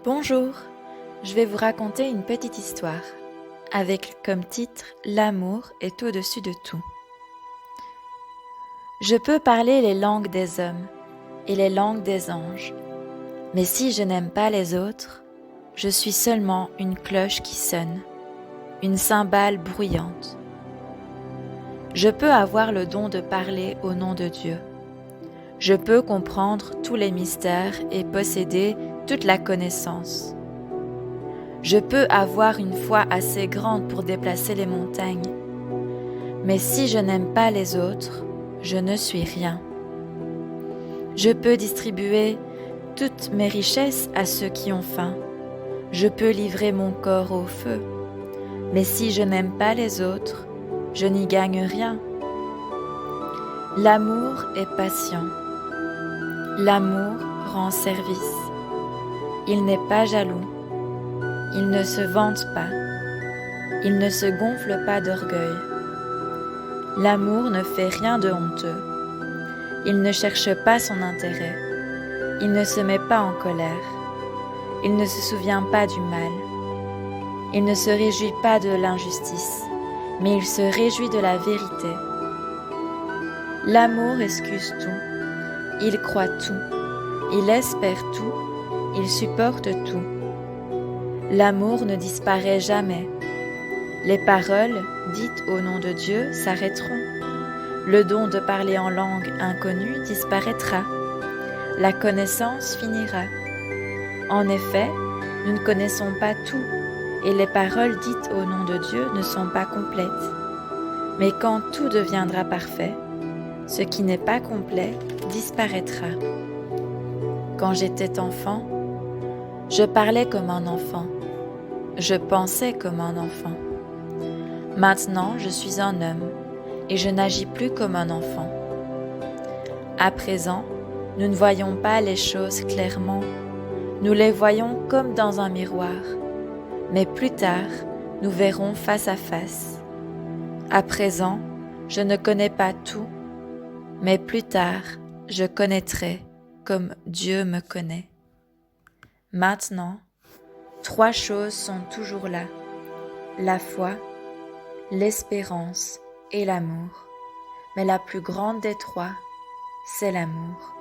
Bonjour, je vais vous raconter une petite histoire, avec comme titre « L'amour est au-dessus de tout ». Je peux parler les langues des hommes et les langues des anges, mais si je n'aime pas les autres, je suis seulement une cloche qui sonne, une cymbale bruyante. Je peux avoir le don de parler au nom de Dieu. Je peux comprendre tous les mystères et posséder toute la connaissance. Je peux avoir une foi assez grande pour déplacer les montagnes. Mais si je n'aime pas les autres, je ne suis rien. Je peux distribuer toutes mes richesses à ceux qui ont faim. Je peux livrer mon corps au feu. Mais si je n'aime pas les autres, je n'y gagne rien. L'amour est patient. L'amour rend service. Il n'est pas jaloux. Il ne se vante pas. Il ne se gonfle pas d'orgueil. L'amour ne fait rien de honteux. Il ne cherche pas son intérêt. Il ne se met pas en colère. Il ne se souvient pas du mal. Il ne se réjouit pas de l'injustice, mais il se réjouit de la vérité. L'amour excuse tout. Il croit tout. Il espère tout. Il supporte tout. L'amour ne disparaît jamais. Les paroles dites au nom de Dieu s'arrêteront. Le don de parler en langue inconnue disparaîtra. La connaissance finira. En effet, nous ne connaissons pas tout, et les paroles dites au nom de Dieu ne sont pas complètes. Mais quand tout deviendra parfait, ce qui n'est pas complet disparaîtra. Quand j'étais enfant, je parlais comme un enfant. Je pensais comme un enfant. Maintenant, je suis un homme et je n'agis plus comme un enfant. À présent, nous ne voyons pas les choses clairement. Nous les voyons comme dans un miroir. Mais plus tard, nous verrons face à face. À présent, je ne connais pas tout, mais plus tard, je connaîtrai comme Dieu me connaît. Maintenant, 3 choses sont toujours là, la foi, l'espérance et l'amour. Mais la plus grande des 3, c'est l'amour.